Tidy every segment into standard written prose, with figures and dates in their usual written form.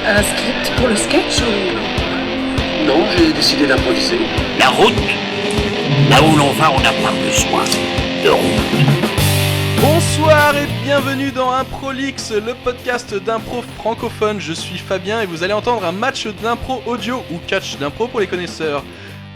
Un script pour le sketch ou... Non, j'ai décidé d'improviser. La route, là où l'on va, on n'a pas besoin de route. Bonsoir et bienvenue dans Improlix, le podcast d'impro francophone. Je suis Fabien et vous allez entendre un match d'impro audio ou catch d'impro pour les connaisseurs.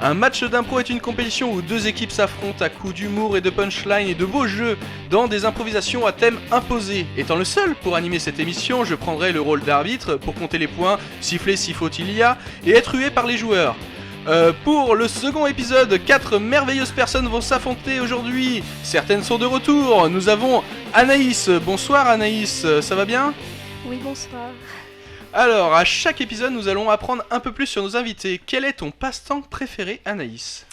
Un match d'impro est une compétition où deux équipes s'affrontent à coups d'humour et de punchline et de beaux jeux dans des improvisations à thème imposé. Étant le seul pour animer cette émission, je prendrai le rôle d'arbitre pour compter les points, siffler si faute il y a et être hué par les joueurs. Pour le second épisode, 4 merveilleuses personnes vont s'affronter aujourd'hui. Certaines sont de retour. Nous avons Anaïs. Bonsoir Anaïs, ça va bien ? Oui, bonsoir. Alors, à chaque épisode, nous allons apprendre un peu plus sur nos invités. Quel est ton passe-temps préféré, Anaïs ?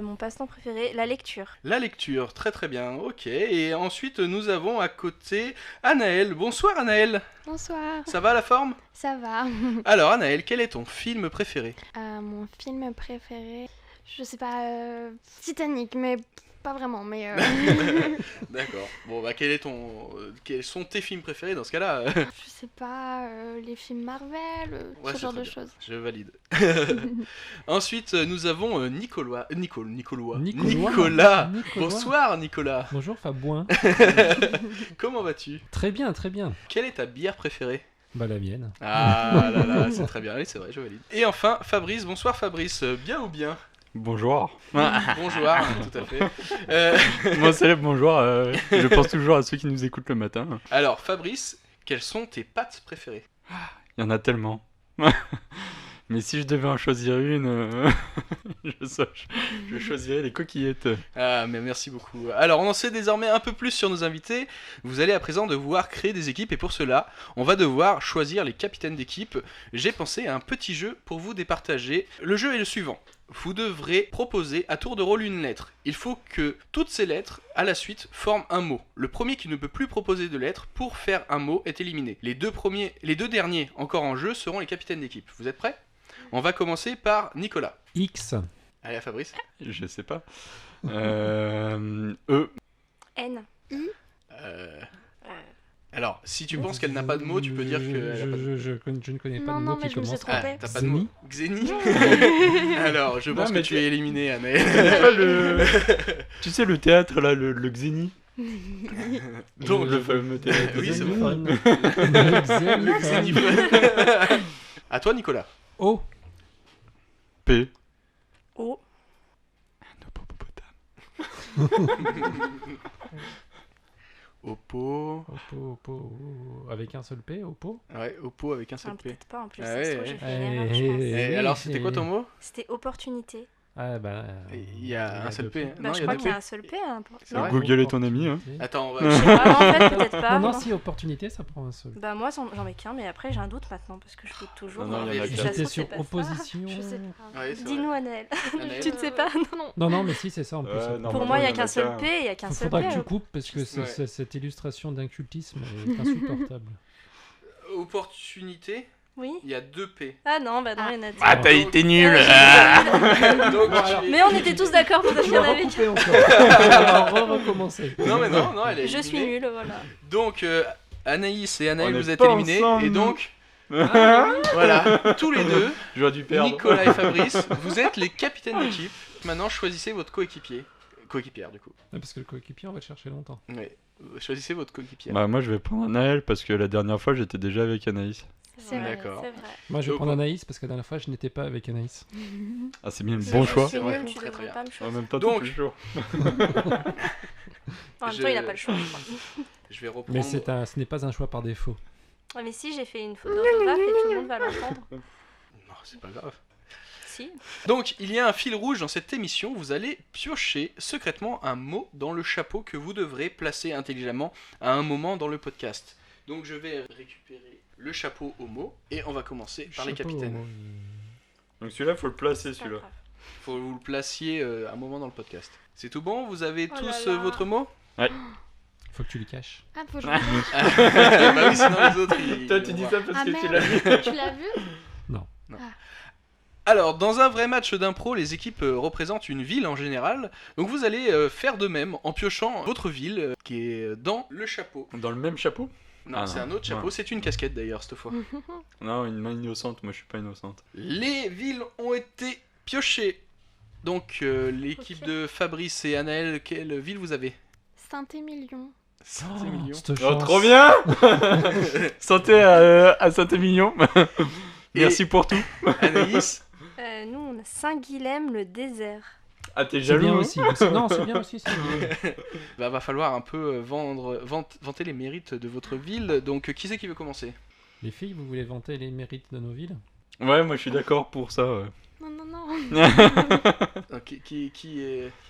Mon passe-temps préféré, la lecture. La lecture, très très bien, ok. Et ensuite, nous avons à côté Anaël. Bonsoir Anaël. Bonsoir. Ça va la forme ? Ça va. Alors Anaël, quel est ton film préféré ? Mon film préféré, je sais pas, Titanic, mais pas vraiment, mais... D'accord. Bon, bah quels sont tes films préférés dans ce cas-là ? Je sais pas, les films Marvel, Ouais, ce genre de bien. choses. Je valide. Ensuite, nous avons Nicolas. Bonsoir Nicolas. Bonjour Fabouin. Comment vas-tu ? Très bien, très bien. Quelle est ta bière préférée ? Bah la mienne. Ah là là, c'est très bien, oui, c'est vrai, je valide. Et enfin, Fabrice. Bonsoir Fabrice. Bien ou bien ? Bonjour. Bonjour, tout à fait. Moi c'est bonjour, je pense toujours à ceux qui nous écoutent le matin. Alors Fabrice, quelles sont tes pâtes préférées ? Il y en a tellement. Mais si je devais en choisir une, je choisirais les coquillettes. Ah, mais merci beaucoup. Alors, on en sait désormais un peu plus sur nos invités. Vous allez à présent devoir créer des équipes et pour cela, on va devoir choisir les capitaines d'équipe. J'ai pensé à un petit jeu pour vous départager. Le jeu est le suivant. Vous devrez proposer à tour de rôle une lettre. Il faut que toutes ces lettres, à la suite, forment un mot. Le premier qui ne peut plus proposer de lettres pour faire un mot est éliminé. Les deux derniers encore en jeu seront les capitaines d'équipe. Vous êtes prêts ? On va commencer par Nicolas. X. Allez, à Fabrice. Je sais pas. N. Alors, si tu penses qu'elle n'a pas de mots, tu peux dire que... Je ne connais pas de Non, mots mais qui je me suis commencent. trompée. T'as pas de mots. Xeni. Alors, je pense que tu es éliminé, Anaël. Tu sais le théâtre là, le Xeni. Donc, le fameux théâtre. Oui, c'est Xénophone. le Xénophone. À toi, Nicolas. O. P. O. Oppo. Oppo. Avec un seul P, Oppo. Ouais, Oppo avec un seul P. Peut-être pas en plus, Ah ça ouais, se trouve, ouais. j'ai fait une erreur, je pense. Et alors, c'était quoi ton mot ? C'était opportunité. Ah bah... Il y a un seul P. Hein. Bah, Non, je il y a crois deux qu'il y P. a un seul P. Hein, C'est vrai. Google est ton ami, hein. Attends, on Je va... sais pas, en fait, peut-être pas. Non, si, opportunité, ça prend un seul. Bah, moi, j'en mets qu'un, mais après, j'ai un doute maintenant, parce que je doute toujours. Non, il y en a Ça se qu'un. trouve, J'étais c'est sur pas ça. opposition. Je sais pas. Ouais, c'est vrai. Dis-nous, Anaël. Anaël. Tu ne sais pas ? Non. Non, mais si, c'est ça en plus. Non, Pour bah, moi, il n'y il a qu'un seul P, il n'y a qu'un seul Faudra P. que tu coupes parce que Ouais. cette illustration d'incultisme est insupportable. Opportunité, Oui. il y a deux P. Ah non, bah non, il y en a deux. Ah, t'as été nul. Donc, Mais on était tous d'accord pour qu'il y en avait qu'un. Recouper encore. On va recommencer. Non, mais non, elle est Je suis éliminée. nulle, voilà. Donc, Anaïs et Anaël, On vous est êtes pas éliminés. ensemble. Et donc, voilà, tous les deux, J'aurais dû perdre. Nicolas et Fabrice, vous êtes les capitaines d'équipe. Maintenant, choisissez votre coéquipier. Coéquipière, du coup. Parce que le coéquipier, on va le chercher longtemps. Ouais. Choisissez votre coéquipière. Bah moi je vais prendre Anaël parce que la dernière fois j'étais déjà avec Anaïs. C'est vrai, D'accord. c'est vrai. Moi, je vais Donc, prendre Anaïs parce que la dernière fois, je n'étais pas avec Anaïs. Ah c'est bien le C'est bon vrai, choix. c'est vrai. Nul, tu Très, très devrais bien. pas me En choisir. même temps Donc- t'es toujours. En même Je- temps, il a pas le choix. je crois. Je vais reprendre. Mais ce n'est pas un choix par défaut. Ouais, mais si, j'ai fait une faute d'orthographe et tout le monde va l'entendre. Non, c'est pas grave. Si. Donc, il y a un fil rouge dans cette émission. Vous allez piocher secrètement un mot dans le chapeau que vous devrez placer intelligemment à un moment dans le podcast. Donc, je vais récupérer le chapeau au mot et on va commencer par les Chapeau, capitaines. Donc celui-là faut le placer C'est pas celui-là. grave. Faut que vous le placiez à un moment dans le podcast. C'est tout bon? Vous avez Oh tous là là. votre mot? Faut que tu les caches. Ah, faut que je... Bah oui, sinon les autres ils... Toi tu dis ça parce Ah que tu merde, l'as vu. tu l'as vu? Alors, dans un vrai match d'impro, les équipes représentent une ville en général. Donc vous allez faire de même en piochant votre ville qui est dans le chapeau. Dans le même chapeau. Non, Ah, c'est non. un autre chapeau, Ouais. c'est une casquette d'ailleurs cette fois. Non, une main innocente, moi je suis pas innocente. Les villes ont été piochées. Donc, l'équipe Ok. de Fabrice et Anaël, quelle ville vous avez? Saint-Émilion. Saint-Émilion. Cette Oh, chance. trop bien. Santé à Saint-Émilion. Merci pour tout. Anaïs. Nous, on a Saint-Guilhem, le désert. Ah, t'es C'est bien jaloux, hein aussi. Non, c'est bien aussi. c'est bien. Bah, va falloir un peu vanter les mérites de votre ville. Donc, qui c'est qui veut commencer? Les filles, vous voulez vanter les mérites de nos villes? Ouais, moi je suis d'accord pour ça. Ouais. Non, non, non. Qui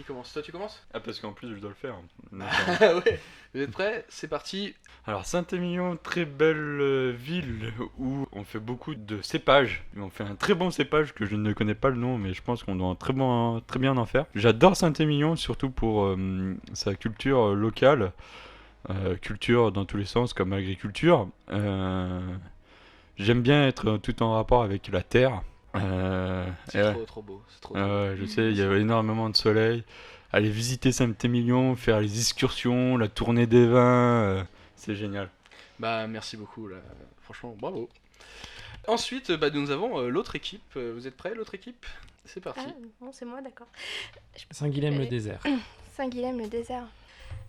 commence? Toi, tu commences? Ah, parce qu'en plus je dois le faire. Ah ouais. Vous êtes prêts? C'est parti. Alors Saint-Émilion, très belle ville où on fait beaucoup de cépages. On fait un très bon cépage que je ne connais pas le nom, mais je pense qu'on doit très bien en faire. J'adore Saint-Émilion, surtout pour sa culture locale. Culture dans tous les sens, comme agriculture. J'aime bien être tout en rapport avec la terre. C'est et ouais. trop beau. C'est trop. Ouais, je sais, il y a énormément de soleil. Aller visiter Saint-Émilion, faire les excursions, la tournée des vins, c'est génial. Bah, merci beaucoup. Là. Franchement, bravo. Ensuite, bah, nous avons l'autre équipe. Vous êtes prêts, l'autre équipe? C'est parti. Ah, non, c'est moi, d'accord. Saint-Guilhem le désert. Saint-Guilhem, le désert.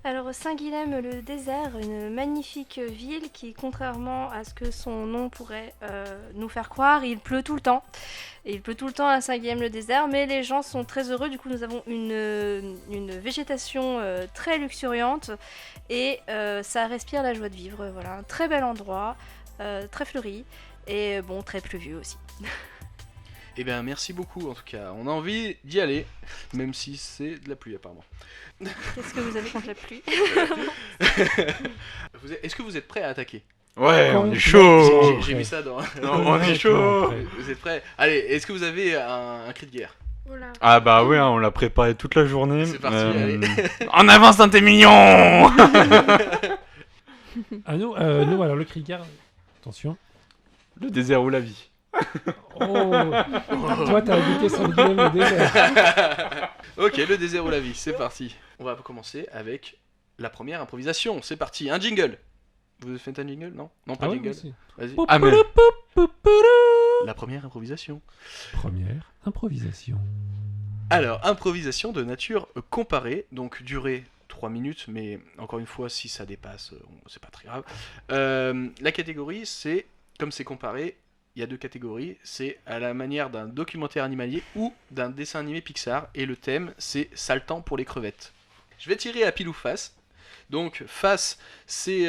Alors, Saint-Guilhem, le désert, une magnifique ville qui, contrairement à ce que son nom pourrait nous faire croire, il pleut tout le temps. Et il pleut tout le temps à Saint-Guilhem, le désert, mais les gens sont très heureux. Du coup, nous avons une végétation très luxuriante et ça respire la joie de vivre. Voilà, un très bel endroit, très fleuri et bon, très pluvieux aussi. Eh bien, merci beaucoup en tout cas. On a envie d'y aller, même si c'est de la pluie apparemment. Qu'est-ce que vous avez contre la pluie? Est-ce que vous êtes prêts à attaquer? Ouais, on est Complètement. chaud. J'ai vu ça dans. Non, on est chaud. Vous êtes prêts? Allez, est-ce que vous avez un cri de guerre? Oula. Ah bah oui, hein, on l'a préparé toute la journée. C'est parti, allez. En avant Saint-Émilion. Ah, nous, alors le cri de guerre. Attention. Le désert ou la vie. Oh, toi, t'as habité Saint-Guilhem le désert. Ok, le désert ou la vie, c'est parti. On va commencer avec la première improvisation. C'est parti, un jingle. Vous faites un jingle? Non? Non, pas Ah de oui, jingle. aussi. Vas-y. Ah mais La première improvisation. Première improvisation. Alors, improvisation de nature comparée, donc durée 3 minutes, mais encore une fois, si ça dépasse, c'est pas très grave. La catégorie, c'est, comme c'est comparé, il y a 2 catégories, c'est à la manière d'un documentaire animalier ou d'un dessin animé Pixar, et le thème, c'est sale temps pour les crevettes. Je vais tirer à pile ou face. Donc, face, c'est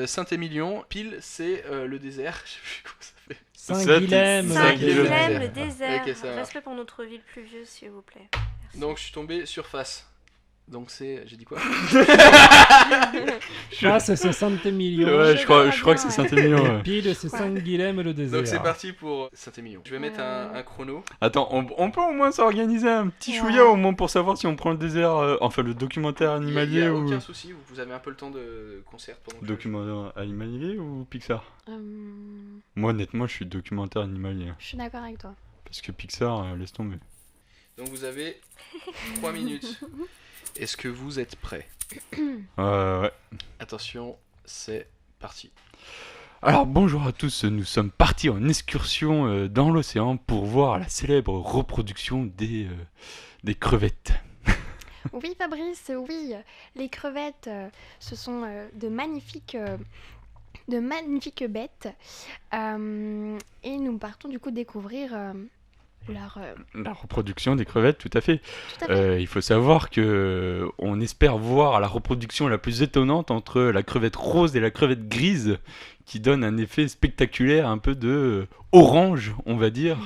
Saint-Émilion, pile, c'est le désert. Je sais plus comment ça fait. Saint-Guilhem le Saint-Guilhem, désert. Saint-Guilhem, le Ok, désert. ça va. Respect pour notre ville pluvieuse, s'il vous plaît. Merci. Donc, je suis tombé sur face. Donc, c'est. J'ai dit quoi? Ah, c'est Saint-Émilion. ouais, je crois que c'est Saint-Émilion. Ouais. Pile, c'est Saint-Guilhem le désert. Donc, c'est parti pour Saint-Émilion. Je vais mettre un chrono. Attends, on peut au moins s'organiser un petit Ouais. chouïa au moins pour savoir si on prend le désert, enfin le documentaire Il n'y animalier a ou aucun souci, vous avez un peu le temps de concert pendant que documentaire animalier ou Pixar. Euh, Moi honnêtement, je suis documentaire animalier je suis d'accord avec toi. parce que Pixar, laisse tomber. Donc vous avez 3 minutes. Est-ce que vous êtes prêts? Ouais. Attention, c'est parti. Alors bonjour à tous, nous sommes partis en excursion dans l'océan pour voir la célèbre reproduction des crevettes. Oui, Fabrice, oui. Les crevettes, ce sont de magnifiques bêtes. Et nous partons du coup découvrir leur... La reproduction des crevettes, tout à fait. Tout à fait. Il faut savoir que on espère voir la reproduction la plus étonnante entre la crevette rose et la crevette grise, qui donne un effet spectaculaire, un peu de orange, on va dire,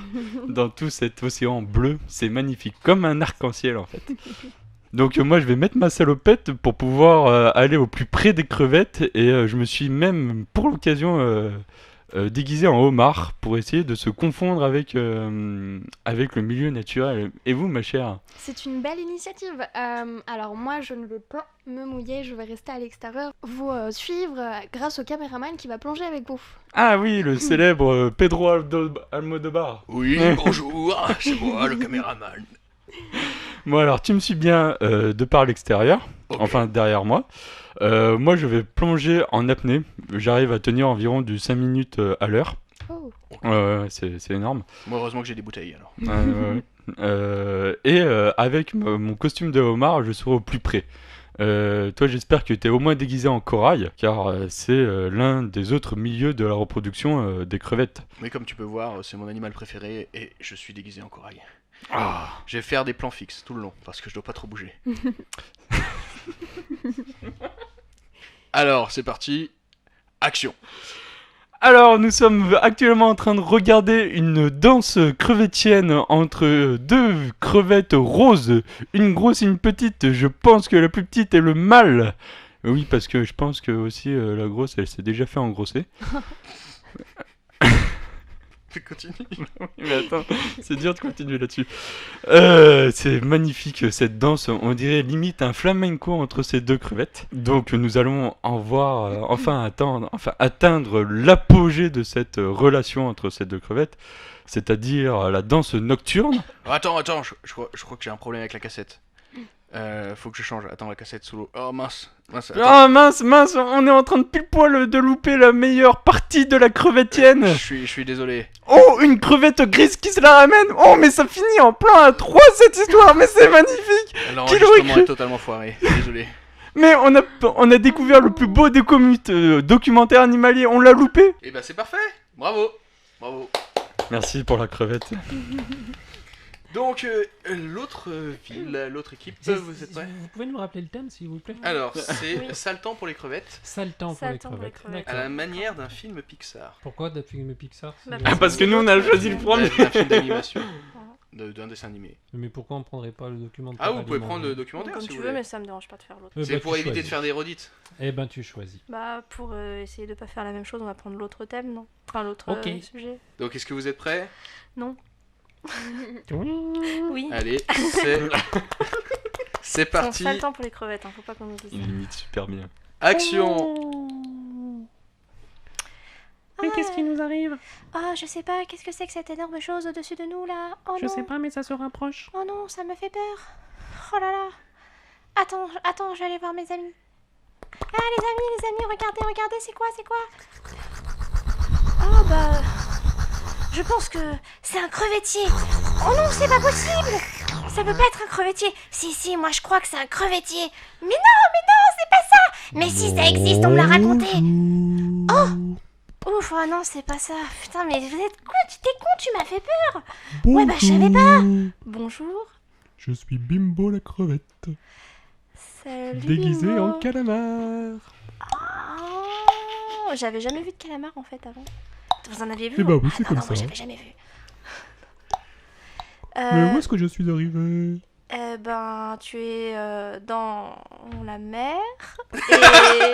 dans tout cet océan bleu. C'est magnifique, comme un arc-en-ciel en fait. Donc moi je vais mettre ma salopette pour pouvoir aller au plus près des crevettes, et je me suis même pour l'occasion déguisé en homard pour essayer de se confondre avec le milieu naturel. Et vous ma chère? C'est une belle initiative. Alors moi, je ne vais pas me mouiller, je vais rester à l'extérieur, vous suivre grâce au caméraman qui va plonger avec vous. Ah oui, le célèbre Pedro Almodovar. Oui, bonjour, c'est moi le caméraman. Bon alors, tu me suis bien de par l'extérieur, Ok. enfin derrière moi. Moi, je vais plonger en apnée. J'arrive à tenir environ du 5 minutes à l'heure. Oh. C'est énorme. Moi, heureusement que j'ai des bouteilles alors. Avec mon costume de homard, je serai au plus près. Toi, j'espère que tu es au moins déguisé en corail, car c'est l'un des autres milieux de la reproduction des crevettes. Mais comme tu peux voir, c'est mon animal préféré et je suis déguisé en corail. Ah. Je vais faire des plans fixes tout le long parce que je dois pas trop bouger. Alors, c'est parti. Action. Alors, nous sommes actuellement en train de regarder une danse crevettienne entre deux crevettes roses, une grosse et une petite. Je pense que la plus petite est le mâle. Oui, parce que je pense que aussi la grosse, elle s'est déjà fait engrosser. Continue. Mais attends, c'est dur de continuer là-dessus. C'est magnifique cette danse, on dirait limite un flamenco entre ces deux crevettes. Donc nous allons en voir, atteindre l'apogée de cette relation entre ces deux crevettes, c'est-à-dire la danse nocturne. Attends, je crois que j'ai un problème avec la cassette. Faut que je change. Attends, la cassette sous l'eau. Oh mince. Attends. Ah mince, on est en train de pile poil de louper la meilleure partie de la crevettienne. Je suis désolé. Oh, une crevette grise qui se la ramène. Oh, mais ça finit en plan à 3 cette histoire, mais c'est magnifique. L'enregistrement est totalement foiré. Désolé. Mais on a découvert le plus beau documentaire animalier, on l'a loupé. Et bah c'est parfait. Bravo. Merci pour la crevette. Donc l'autre ville, l'autre équipe, vous êtes prêts? Vous pouvez nous rappeler le thème, s'il vous plaît? Alors c'est Sale temps pour les crevettes, Sale temps pour les Sale temps pour les crevettes. crevettes. à la manière d'un film Pixar. Pourquoi d'un film Pixar? Bah, Ah, parce que nous on a choisi le premier. D'un film d'animation, d'un dessin animé. Mais pourquoi on prendrait pas le documentaire? Ah, vous pouvez prendre le documentaire Comme si tu vous veux, voulez. mais ça me dérange pas de faire l'autre. C'est pour éviter de faire des redites. Eh ben tu choisis. Bah, pour essayer de pas faire la même chose, on va prendre l'autre thème, non? Enfin, l'autre Ok. sujet. Donc est-ce que vous êtes prêts? Non. Oui. Allez, c'est parti. Sale temps pour les crevettes, hein, faut pas qu'on nous dise ça. Il imite super bien. Action. Mais qu'est-ce qui nous arrive? Oh, je sais pas, qu'est-ce que c'est que cette énorme chose au-dessus de nous là? Oh Je non. sais pas, mais ça se rapproche. Oh non, ça me fait peur. Oh là là. Attends, je vais aller voir mes amis. Ah les amis, regardez, c'est quoi? Oh bah... Je pense que c'est un crevettier. Oh non, c'est pas possible. Ça peut pas être un crevettier. Si, moi je crois que c'est un crevettier. Mais non, c'est pas ça. Mais si, ça existe, on me l'a raconté. Oh ouf, oh non, c'est pas ça. Putain, mais vous êtes con, t'es con, tu m'as fait peur. Ouais, bah je savais pas. Bonjour. Je suis Bimbo la crevette, Salut, déguisée Bimbo. en calamar. Oh, j'avais jamais vu de calamar en fait avant. Vous en aviez vu? Eh bah oui, c'est Ah, comme non, ça. moi j'avais jamais vu. Mais où est-ce que je suis arrivé? Ben, tu es dans la mer. Et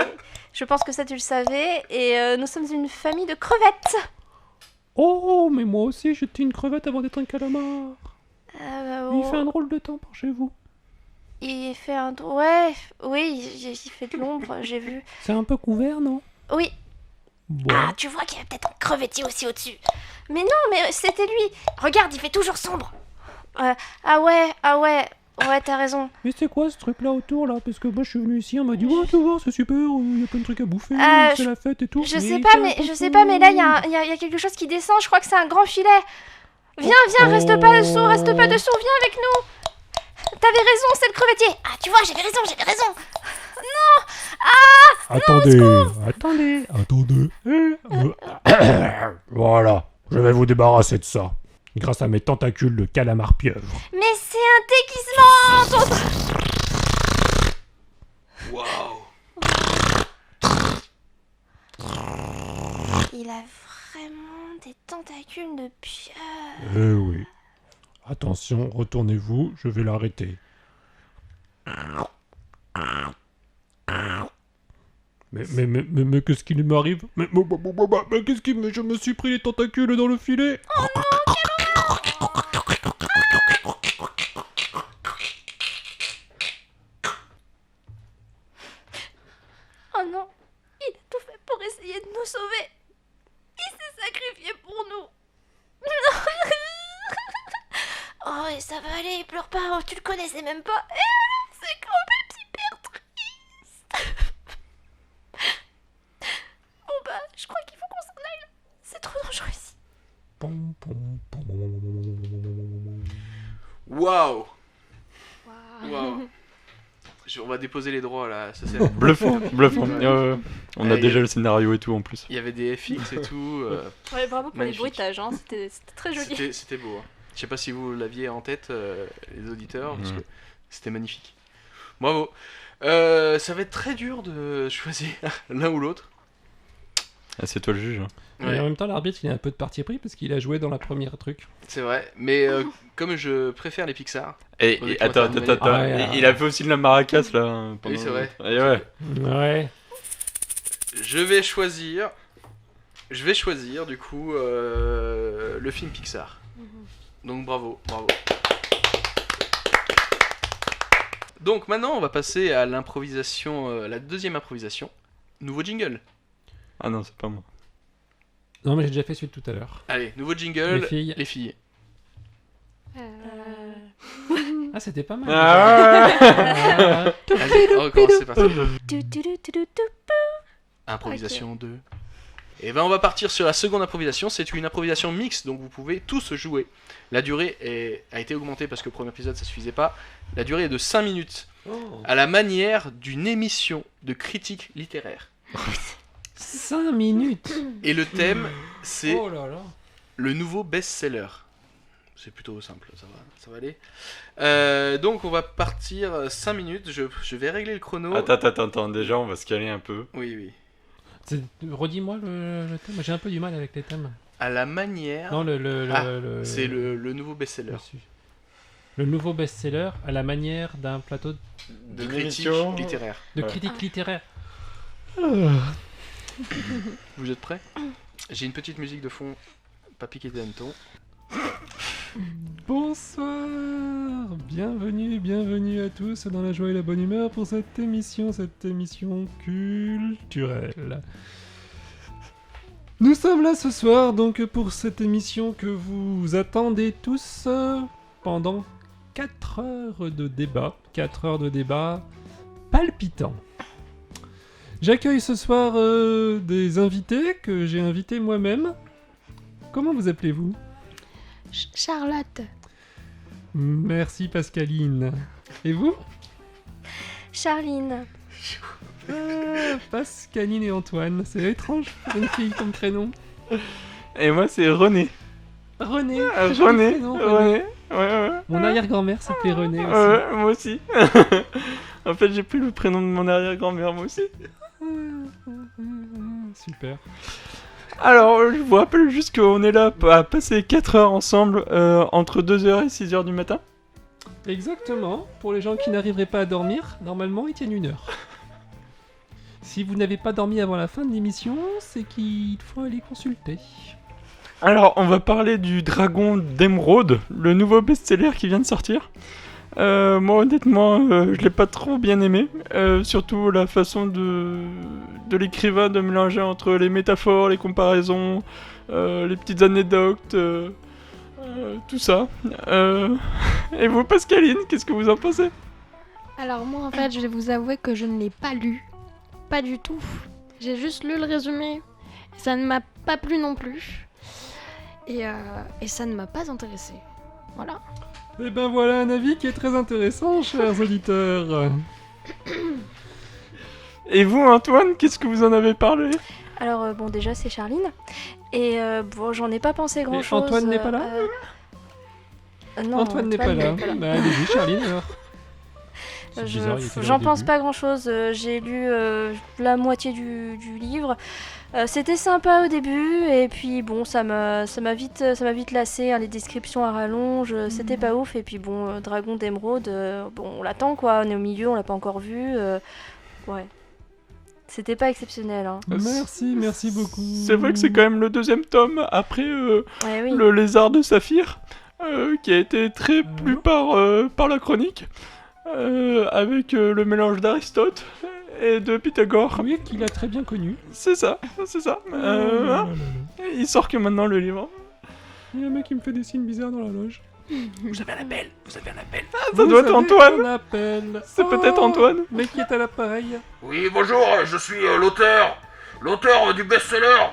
je pense que ça, tu le savais. Et nous sommes une famille de crevettes. Oh, mais moi aussi, j'étais une crevette avant d'être un calamar. Il fait un Oh, drôle de temps par chez vous. il fait un... Ouais, oui, il fait de l'ombre, j'ai vu. C'est un peu couvert, non? Oui. Bon. Ah, tu vois qu'il y a peut-être un crevettier aussi au-dessus. Mais non, mais c'était lui. Regarde, il fait toujours sombre. Ah ouais, t'as raison. Mais c'est quoi ce truc-là autour, là? Parce que moi, je suis venu ici, on m'a dit, ouais, tu vois, c'est super, il y a plein de trucs à bouffer, c'est la fête et tout. Je sais Mais pas, c'est un mais peu je sais pas, mais là, il y a quelque chose qui descend. Je crois que c'est un grand filet. Viens, reste pas dessous, viens avec nous. T'avais raison, c'est le crevettier. Ah, tu vois, j'avais raison. Attendez. Voilà, je vais vous débarrasser de ça. Grâce à mes tentacules de calamar pieuvre. Mais c'est un déguisement. Waouh. Il a vraiment des tentacules de pieuvre. Eh oui. Attention, retournez-vous, je vais l'arrêter. Mais qu'est-ce qui m'arrive? Mais qu'est-ce qui... Je me suis pris les tentacules dans le filet. Oh non, il a tout fait pour essayer de nous sauver. Il s'est sacrifié pour nous. Oh, et ça va aller, pleure pas, oh, tu le connaissais même pas. C'est quand même super triste. Pom, pom, pom. Waouh. On va déposer les droits là. Ça, c'est... Bluffant. On a Ouais, déjà le scénario et tout en plus. Il y avait des FX et tout. Ouais, bravo pour Magnifique. les bruitages, hein. C'était très joli. C'était beau. Hein. Je sais pas si vous l'aviez en tête, les auditeurs, parce que c'était magnifique. Bravo. Ça va être très dur de choisir l'un ou l'autre. Ah, c'est toi le juge. Et en même temps, l'arbitre, il a un peu de parti pris parce qu'il a joué dans la première truc. C'est vrai, mais comme je préfère les Pixar. Et attends. Ah ouais, Il a fait aussi de la maracas là. Oui, c'est vrai. Et ouais. Ouais. Je vais choisir du coup le film Pixar. Donc bravo. Donc maintenant on va passer à l'improvisation, la deuxième improvisation. Nouveau jingle. Ah non, c'est pas moi. Non, mais j'ai déjà fait celui de tout à l'heure. Allez, nouveau jingle. Les filles. Ah, c'était pas mal. Ah Allez, on recommence, c'est parti. Tu, tu, tu, tu, tu, tu. Improvisation 2. Et ben on va partir sur la seconde improvisation. C'est une improvisation mixte, donc vous pouvez tous jouer. La durée a été augmentée parce que le premier épisode ça suffisait pas. La durée est de 5 minutes. À la manière d'une émission de critique littéraire. 5 minutes. Et le thème c'est Oh là là. le nouveau best-seller. C'est plutôt simple, ça va aller. Donc on va partir 5 minutes. Je vais régler le chrono. Attends, déjà on va se caler un peu. Oui. Redis-moi le thème. J'ai un peu du mal avec les thèmes. À la manière. Non, C'est le nouveau best-seller. Le nouveau best-seller à la manière d'un plateau De critique émission. littéraire. de critique littéraire. Vous êtes prêts? J'ai une petite musique de fond, pas piqué des hannetons. Bonsoir, bienvenue à tous dans la joie et la bonne humeur pour cette émission culturelle. Nous sommes là ce soir donc pour cette émission que vous attendez tous pendant 4 heures de débat. 4 heures de débat palpitant. J'accueille ce soir des invités que j'ai invités moi-même. Comment vous appelez-vous ? Charlotte. Merci Pascaline. Et vous ? Charline. Pascaline et Antoine. C'est étrange pour une fille comme prénom. Et moi c'est René. René. Ah, joli René. prénom, René. Ouais. Mon arrière-grand-mère s'appelait René aussi. Ouais, moi aussi. En fait, j'ai pris le prénom de mon arrière-grand-mère, moi aussi. Super. Alors, je vous rappelle juste qu'on est là à passer 4 heures ensemble entre 2h et 6h du matin. Exactement. Pour les gens qui n'arriveraient pas à dormir, normalement ils tiennent 1 heure. Si vous n'avez pas dormi avant la fin de l'émission, c'est qu'il faut aller consulter. Alors, on va parler du Dragon d'Émeraude, le nouveau best-seller qui vient de sortir. Moi, honnêtement, je l'ai pas trop bien aimé. Surtout la façon de l'écrivain de mélanger entre les métaphores, les comparaisons, les petites anecdotes, tout ça. Et vous, Pascaline, qu'est-ce que vous en pensez ? Alors moi en fait je vais vous avouer que je ne l'ai pas lu, pas du tout. J'ai juste lu le résumé, ça ne m'a pas plu non plus, et ça ne m'a pas intéressé. Voilà. Et ben voilà un avis qui est très intéressant, chers auditeurs. Et vous, Antoine, qu'est-ce que vous en avez parlé ? Alors bon, déjà c'est Charline. Et bon, j'en ai pas pensé grand-chose. Antoine n'est pas là Non, Antoine n'est pas là. Bah allez-y, Charline alors. C'est bizarre, il était là J'en au pense début. pas grand-chose. J'ai lu la moitié du livre. C'était sympa au début et puis bon, ça m'a vite lassé. Hein, les descriptions à rallonge, c'était pas ouf. Et puis bon, Dragon d'Émeraude, bon, on l'attend quoi. On est au milieu, on l'a pas encore vu. Ouais. C'était pas exceptionnel. Hein. Merci beaucoup. C'est vrai que c'est quand même le 2e tome après Ouais, oui. le lézard de Saphir, qui a été très plu par la chronique, avec le mélange d'Aristote et de Pythagore. Oui, qu'il a très bien connu. C'est ça. Il sort que maintenant le livre. Il y a un mec qui me fait des signes bizarres dans la loge. Vous avez un appel. Ça doit être Antoine. On appelle. C'est peut-être Antoine. Mais qui est à l'appareil. Oui, bonjour, je suis l'auteur du best-seller.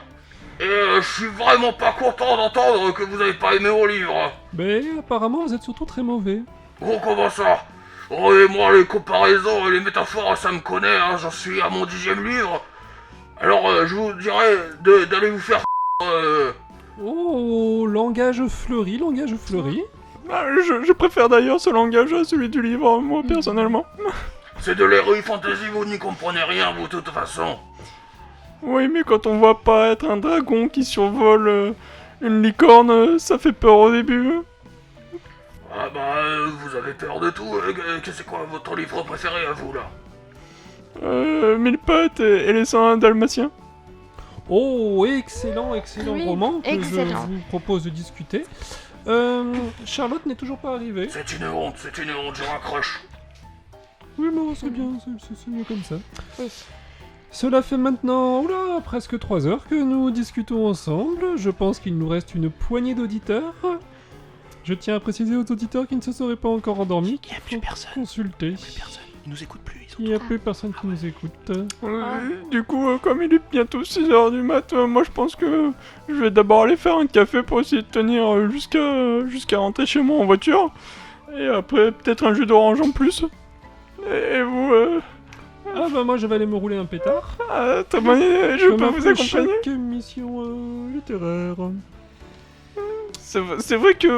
Et je suis vraiment pas content d'entendre que vous avez pas aimé mon livre. Mais apparemment, vous êtes surtout très mauvais. Oh, comment ça? Oh, et moi, les comparaisons et les métaphores, ça me connaît, hein, j'en suis à mon 10e livre. Alors, je vous dirais d'aller vous faire Oh, langage fleuri. Je préfère d'ailleurs ce langage à celui du livre, moi, personnellement. C'est de l'héroïque fantasy, vous n'y comprenez rien, vous, de toute façon. Oui, mais quand on voit pas être un dragon qui survole une licorne, ça fait peur au début. Ah bah, vous avez peur de tout. C'est quoi votre livre préféré à vous, là? Mille pattes et les 101 dalmatiens. Oh, excellent Oui, roman que excellent. je vous propose de discuter. Charlotte n'est toujours pas arrivée. C'est une honte, je raccroche. Oui, mais c'est bien, c'est mieux comme ça. Oui. Cela fait maintenant, presque 3 heures que nous discutons ensemble. Je pense qu'il nous reste une poignée d'auditeurs. Je tiens à préciser aux auditeurs qui ne se seraient pas encore endormis Il n'y a plus personne. consulter. Personne. Ils nous écoutent plus. Il n'y a plus personne qui nous écoute. Du coup, comme il est bientôt 6h du mat, moi je pense que je vais d'abord aller faire un café pour essayer de tenir jusqu'à rentrer chez moi en voiture. Et après, peut-être un jus d'orange en plus. Et vous, Ah bah moi je vais aller me rouler un pétard. très bonne idée, je Comme peux un vous peu accompagner. chaque émission littéraire. C'est vrai que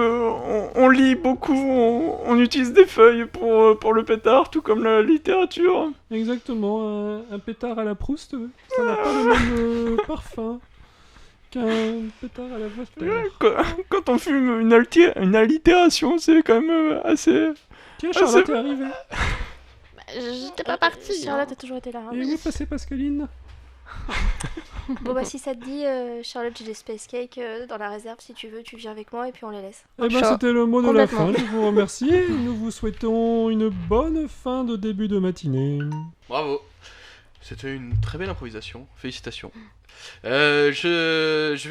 on lit beaucoup, on utilise des feuilles pour le pétard, tout comme la littérature. Exactement, un pétard à la Proust, ça n'a pas le même parfum qu'un pétard à la Voltaire. Quand on fume une allitération, c'est quand même assez... Tiens, Charlotte est arrivée. J'étais pas partie. Charlotte a toujours été là. hein. Et où est passée Pascaline? Bon bah si ça te dit, Charlotte, j'ai des space cakes dans la réserve, si tu veux, tu viens avec moi et puis on les laisse. Eh ben Chat. c'était le mot de la fin, Complètement. je vous remercie et nous vous souhaitons une bonne fin de début de matinée. Bravo. C'était une très belle improvisation. Félicitations. Je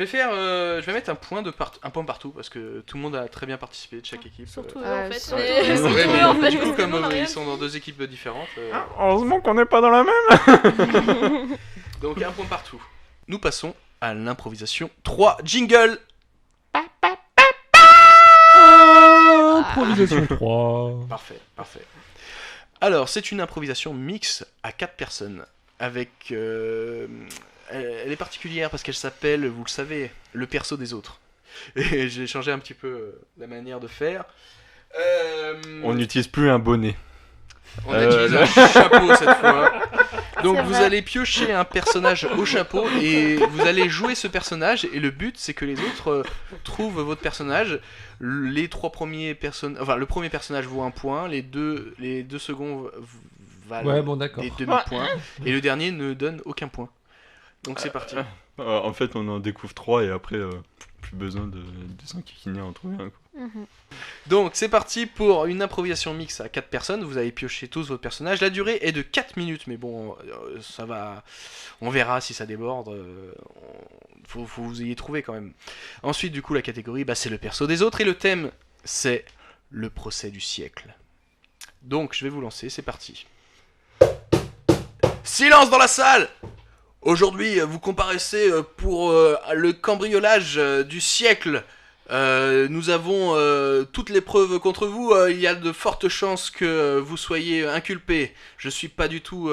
vais mettre un point partout parce que tout le monde a très bien participé de chaque équipe. Surtout Euh, eux en fait. surtout mais- eux. Ouais, mais en fait, du coup, tout le comme monde a rien ils sont dans 2 équipes différentes, Heureusement qu'on n'est pas dans la même. donc un point partout. Nous passons à l'improvisation 3 jingle. Improvisation 3. Parfait. Alors, c'est une improvisation mix à 4 personnes avec elle est particulière parce qu'elle s'appelle, vous le savez, le perso des autres. Et j'ai changé un petit peu la manière de faire. On n'utilise plus un bonnet. On utilise un chapeau cette fois. Donc C'est vous vrai. allez piocher un personnage au chapeau et vous allez jouer ce personnage et le but c'est que les autres trouvent votre personnage. Les 3 premiers le premier personnage vaut 1 point, les deux seconds valent Ouais, bon d'accord. des demi-points et le dernier ne donne aucun point. Donc c'est parti. En fait, on en découvre 3 et après, plus besoin de s'enquiquiner en trouver un. Quoi. Mhm. Donc c'est parti pour une improvisation mix à 4 personnes, vous allez piocher tous votre personnage, la durée est de 4 minutes, mais bon, ça va, on verra si ça déborde, faut que vous ayez trouvé quand même. Ensuite du coup la catégorie, c'est le perso des autres, et le thème c'est le procès du siècle. Donc je vais vous lancer, c'est parti. Silence dans la salle! Aujourd'hui vous comparaissez pour le cambriolage du siècle. Nous avons toutes les preuves contre vous, il y a de fortes chances que vous soyez inculpé. Je suis pas du tout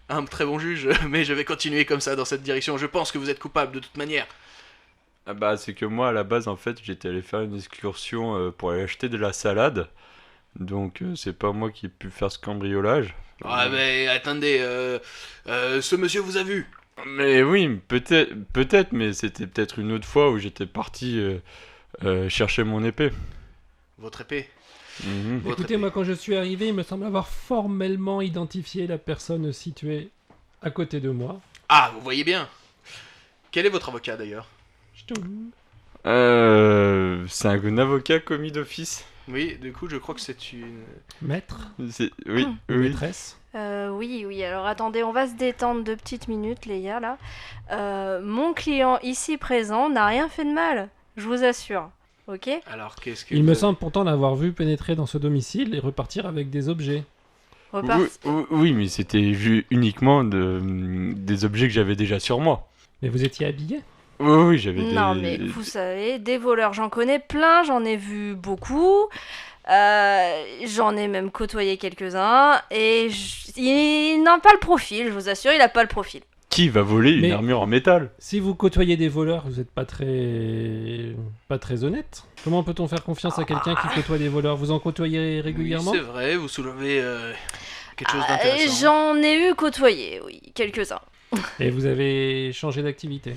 un très bon juge, mais je vais continuer comme ça dans cette direction. Je pense que vous êtes coupable de toute manière. Ah bah, c'est que moi, à la base, en fait, j'étais allé faire une excursion pour aller acheter de la salade. Donc, c'est pas moi qui ai pu faire ce cambriolage. Ah mais attendez, ce monsieur vous a vu. Mais oui, peut-être, mais c'était peut-être une autre fois où j'étais parti chercher mon épée. Votre épée. Mhm. Votre Écoutez, épée. moi quand je suis arrivé, il me semble avoir formellement identifié la personne située à côté de moi. Ah, vous voyez bien. Quel est votre avocat d'ailleurs? C'est un avocat commis d'office. Oui, du coup je crois que c'est une... Maître, Oui. maîtresse. Oui, alors attendez, on va se détendre 2 petites minutes, les gars, là. Mon client ici présent n'a rien fait de mal, je vous assure. Ok? Alors qu'est-ce que... Il me semble pourtant l'avoir vu pénétrer dans ce domicile et repartir avec des objets. Oui, mais c'était uniquement des objets que j'avais déjà sur moi. Mais vous étiez habillé? Oui, j'avais Non, des... mais vous savez, des voleurs, j'en connais plein, j'en ai vu beaucoup. J'en ai même côtoyé quelques-uns. Et il n'a pas le profil, je vous assure, il n'a pas le profil. Qui va voler une Mais- armure en métal? Si vous côtoyez des voleurs, vous n'êtes pas très honnête. Comment peut-on faire confiance à quelqu'un qui côtoie des voleurs? Vous en côtoyez régulièrement? Oui, c'est vrai, vous soulevez quelque chose Ah, d'intéressant. j'en ai eu côtoyé, oui, quelques-uns. Et vous avez changé d'activité?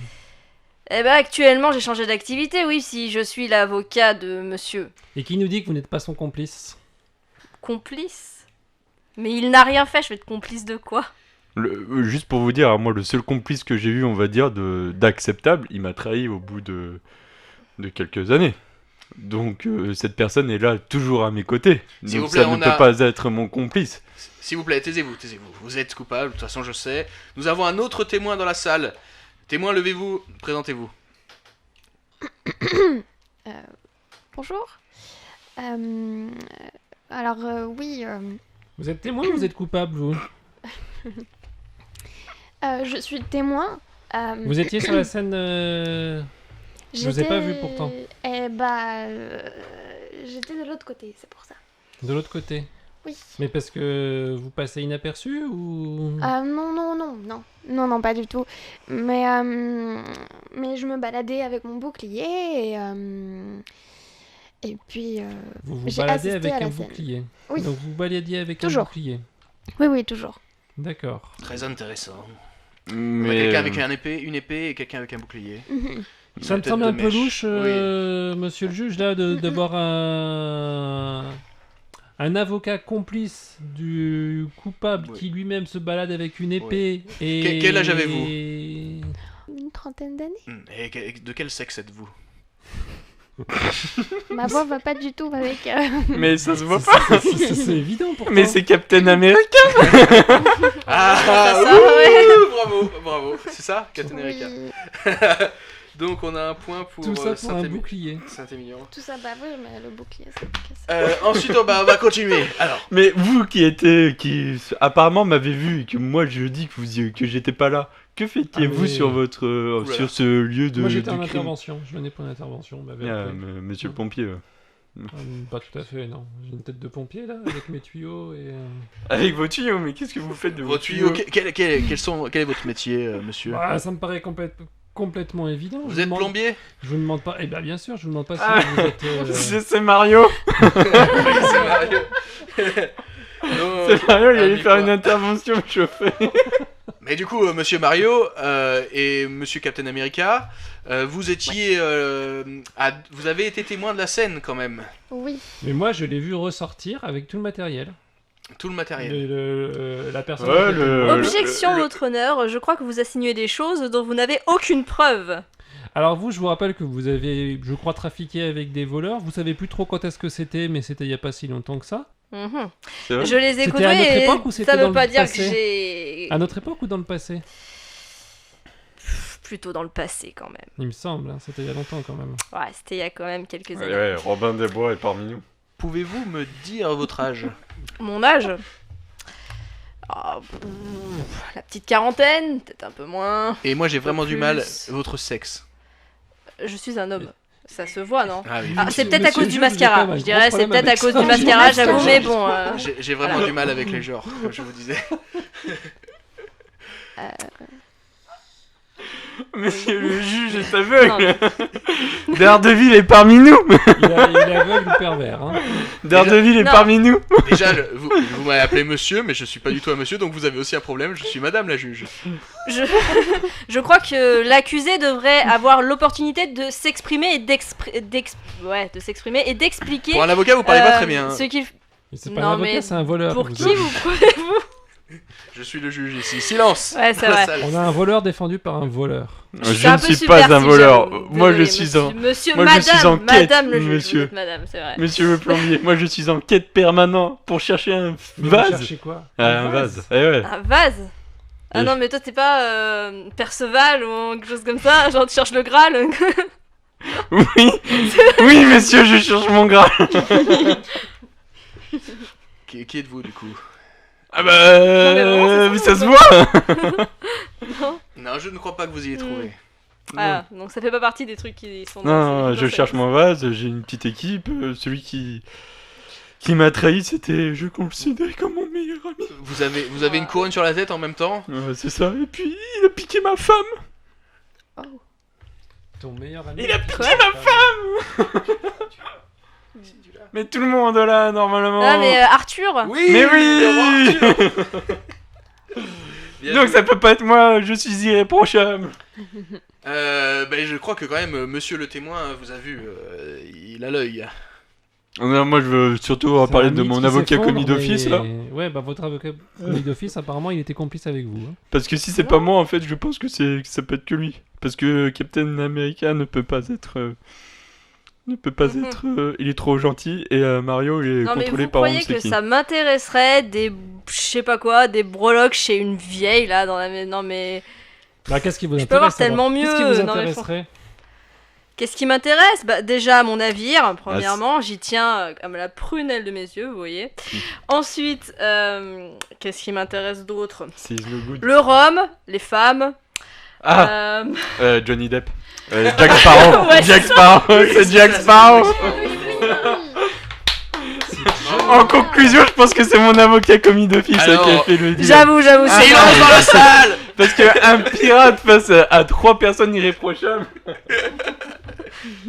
Eh ben actuellement, j'ai changé d'activité, oui, si je suis l'avocat de monsieur. Et qui nous dit que vous n'êtes pas son complice? Complice? Mais il n'a rien fait, je vais être complice de quoi? Juste pour vous dire, moi, le seul complice que j'ai eu, on va dire, d'acceptable, il m'a trahi au bout de quelques années. Donc, cette personne est là, toujours à mes côtés. S'il Donc, vous plaît, ça ne on peut a- pas être mon complice. S'il vous plaît, taisez-vous. Vous êtes coupable, de toute façon je sais. Nous avons un autre témoin dans la salle. Témoin, levez-vous, présentez-vous. Bonjour. Oui, Vous êtes témoin ou vous êtes coupable, vous? je suis témoin. Vous étiez sur la scène... Je vous ai pas vu pourtant. J'étais de l'autre côté, c'est pour ça. de l'autre côté. Oui. Mais parce que vous passez inaperçu ou... Non, pas du tout. Mais je me baladais avec mon bouclier et puis Vous vous j'ai baladez assisté avec à la un scène. bouclier. Oui. Donc vous baladiez avec Toujours. un bouclier. oui, toujours. D'accord. Très intéressant. On a Mais... quelqu'un avec une épée et quelqu'un avec un bouclier. Ça me Tête semble de un peu mèche. louche, monsieur le juge, là, d'avoir un avocat complice du coupable Oui. qui lui-même se balade avec une épée et... Quel âge avez-vous Une trentaine d'années. Et de quel sexe êtes-vous? Ma voix va pas du tout avec. Mais ça se voit pas. C'est évident pourtant. Mais c'est Captain America. Ah, ça, ouais. bravo. C'est ça, Captain America. Oui. Donc on a un point pour Tout ça pour un Saint-Émilion. bouclier. Saint-Émilion. Tout ça, bah oui, mais le bouclier, c'est cassé. Ensuite, on va continuer. Alors, Mais vous qui apparemment m'avez vu et que moi je dis que j'étais pas là. Que faites-vous Ah, mais- sur votre Oulala. sur ce lieu de Moi j'étais en crime? intervention, je venais pour une intervention. on m'avait Ah, appelé. monsieur le pompier. Pas tout à fait, non. J'ai une tête de pompier là, avec mes tuyaux et... Avec vos tuyaux, mais qu'est-ce que vous faites de vos tuyaux, quel est votre métier, monsieur? Bah, ça me paraît complètement évident. Je Vous vous êtes demande- plombier? Je vous demande pas... Eh bien bien sûr, je vous demande pas si Ah. vous êtes... C'est Mario. C'est Mario. Non, C'est Mario, il allait mais faire quoi. une intervention chauffée. Mais du coup, monsieur Mario et monsieur Captain America, vous étiez, vous avez été témoin de la scène quand même, Oui. Mais moi je l'ai vu ressortir avec tout le matériel. tout le matériel. La personne... Ouais, à côté de le- moi. Objection, votre honneur, je crois que vous assinuez des choses dont vous n'avez aucune preuve. Alors vous, je vous rappelle que vous avez, je crois, trafiqué avec des voleurs. Vous savez plus trop quand est-ce que c'était, mais c'était il y a pas si longtemps que ça. Mhm. C'est vrai Je les ai C'était à côtoyés notre et époque ou c'était ça dans veut le pas dire que passé j'ai... À notre époque ou dans le passé? Plutôt dans le passé quand même. Il me semble, hein, c'était il y a longtemps quand même. Ouais, c'était il y a quand même quelques années. Ouais, Robin des Bois est parmi nous. Pouvez-vous me dire votre âge? Mon âge la petite quarantaine, peut-être un peu moins. Et moi j'ai vraiment du plus. mal, votre sexe. Je suis un homme. Ça se voit, non? Ah oui. Ah, c'est peut-être à Monsieur cause le du juge, vous avez quand mascara. même un Je gros dirais c'est problème peut-être à avec cause ça. du mascara, j'avoue, mais bon. J'ai vraiment du mal avec les genres, comme je vous disais. Monsieur le juge est aveugle. Daredevil est parmi nous. Il est aveugle ou pervers. Hein. Daredevil est Non. parmi nous. Déjà, vous m'avez appelé monsieur, mais je suis pas du tout un monsieur, donc vous avez aussi un problème, je suis madame la juge. Je crois que l'accusé devrait avoir l'opportunité de s'exprimer et de s'exprimer et d'expliquer. Pour un avocat, vous parlez pas très bien. Ce qu'il... Mais c'est pas Non, un avocat, mais c'est un voleur. Pour vous qui avez- vous prenez-vous? Je suis le juge ici. Silence. Ouais, c'est Dans la vrai. salle. On a un voleur défendu par un voleur. suis Je un ne peu suis pas un subversif, voleur. j'avoue. Moi je Désolé, suis monsieur, en Monsieur, moi, je madame, suis en quête, madame le juge. monsieur. Vous êtes madame, c'est vrai. Monsieur le plombier. Moi je suis en quête permanente pour chercher un Mais vous vase. cherchez quoi? Ah, un vase. Eh ouais. Un vase? Ah Et non, mais toi t'es pas Perceval ou quelque chose comme ça, genre tu cherches le Graal. Oui. Oui, monsieur, je cherche mon gras. Qui êtes-vous du coup? Ah bah mais vraiment, c'est mais ça, ça se ou voit. Non, je ne crois pas que vous y ayez trouvé. Voilà, donc ça fait pas partie des trucs qui sont... Non, je cherche mon vase, j'ai une petite équipe, celui qui m'a trahi, c'était, je considérais comme mon meilleur ami. Vous avez une couronne sur la tête en même temps. C'est ça, et puis il a piqué ma femme. Ton meilleur ami. Il a piqué ma femme. Mais tout le monde là, normalement. Ah mais Arthur Oui. Mais oui. Bien Donc joué. ça peut pas être moi, je suis irréprochable. Je crois que quand même, monsieur le témoin vous a vu, il a l'œil. Non, moi je veux surtout C'est parler un de mythe mon qui avocat s'effondre, commis d'office là. Ouais, bah votre avocat commis d'office, apparemment, il était complice avec vous. Hein. Parce que si c'est pas moi, en fait, je pense que ça peut être que lui. Parce que Captain America ne peut pas être... il est trop gentil et Mario il est Non mais contrôlé vous par on ne croyez sait que qui. ça m'intéresserait des... je sais pas quoi, des breloques chez une vieille là dans la... Non mais... Bah, qu'est-ce qui vous Je intéresse peux avoir alors tellement Qu'est-ce qui mieux, vous non, mais intéresserait Qu'est-ce qui m'intéresse? Bah déjà mon navire, premièrement, j'y tiens comme la prunelle de mes yeux, vous voyez. Ensuite, qu'est-ce qui m'intéresse d'autre? C'est no good. Le rhum, les femmes. Ah Johnny Depp. Jack Sparrow. Ouais, Jack Sparrow, c'est Jack Sparrow. En conclusion, je pense que c'est mon avocat commis d'office Alors, qui a fait le deal. J'avoue, c'est Silence dans la salle. Parce qu'un pirate face à 3 personnes irréprochables.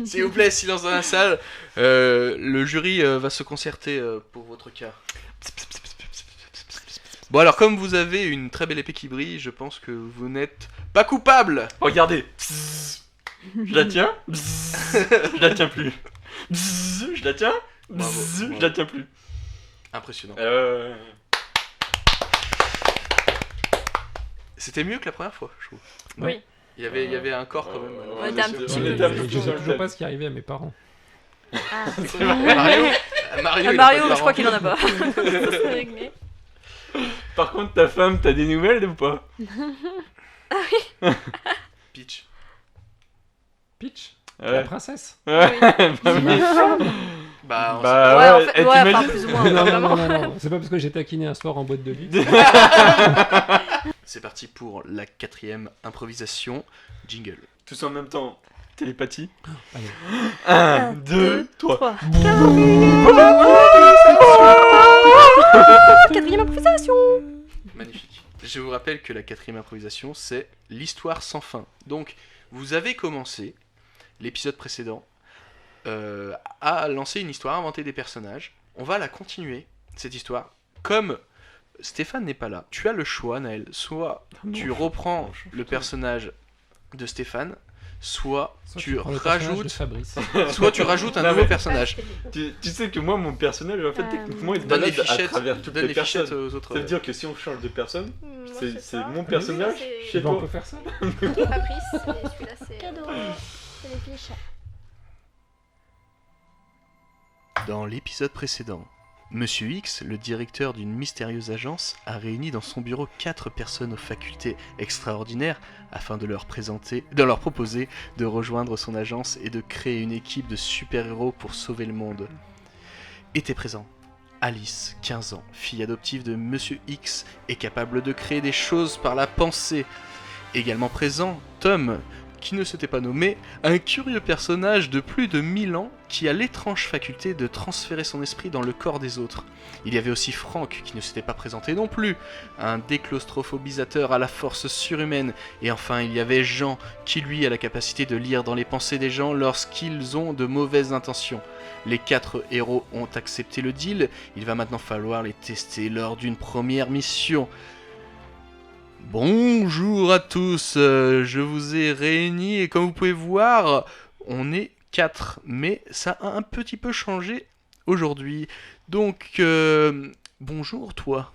S'il vous plaît, silence dans la salle. Le jury va se concerter pour votre cas. Bon alors, comme vous avez une très belle épée qui brille, je pense que vous n'êtes pas coupable. Regardez. Je la tiens. Je la tiens plus. Je la tiens. Bravo, Je bravo. la tiens plus. Impressionnant. C'était mieux que la première fois, je trouve. Oui. Il y avait un corps quand même. On était un petit On peu- était un peu Je sur sais le toujours thème. pas ce qui arrivait à mes parents. Mario, Ah, il a Mario, pas de je crois parents. qu'il en a pas. Ça, c'est réglé. Par contre, ta femme, t'as des nouvelles ou pas? Peach. Peach Ouais. La princesse Ouais. Bah oui. Bah, on Bah Ouais, en ouais, fait, et ouais, enfin, t'imagines plus ou moins. Non, non, vraiment. non, non, non. C'est pas parce que j'ai taquiné un soir en boîte de luxe. C'est parti pour la 4ème improvisation. Jingle. Tous en même temps. Télépathie. Allez. 1, 2, 3. Quatrième improvisation. Magnifique. Je vous rappelle que la 4ème improvisation, c'est l'histoire sans fin. Donc, vous avez commencé l'épisode précédent à lancer une histoire, inventer des personnages. On va la continuer, cette histoire. Comme Stéphane n'est pas là, tu as le choix, Naël. Soit tu reprends le personnage de Stéphane, soit tu prends le personnage de rajoutes, Fabrice. soit tu rajoutes un Non, nouveau mais- personnage. Tu sais que moi, mon personnage, en fait, techniquement, il se Donne les balade à fichettes, travers toutes donne les les fichettes personnes. aux autres. Ça veut dire que si on change de personne, Moi, c'est ça. mon personnage c'est- chez Eh ben, on toi. peut faire ça Caprice, et celui-là c'est... Cadeau. C'est les fiches. Dans l'épisode précédent, Monsieur X, le directeur d'une mystérieuse agence, a réuni dans son bureau 4 personnes aux facultés extraordinaires afin de leur proposer de rejoindre son agence et de créer une équipe de super-héros pour sauver le monde. Était présent Alice, 15 ans, fille adoptive de Monsieur X et capable de créer des choses par la pensée. Également présent, Tom, qui ne s'était pas nommé, un curieux personnage de plus de 1000 ans qui a l'étrange faculté de transférer son esprit dans le corps des autres. Il y avait aussi Franck, qui ne s'était pas présenté non plus, un déclaustrophobisateur à la force surhumaine. Et enfin, il y avait Jean, qui lui a la capacité de lire dans les pensées des gens lorsqu'ils ont de mauvaises intentions. Les 4 héros ont accepté le deal, il va maintenant falloir les tester lors d'une première mission. Bonjour à tous, je vous ai réunis et comme vous pouvez voir, on est 4, mais ça a un petit peu changé aujourd'hui. Donc, bonjour toi,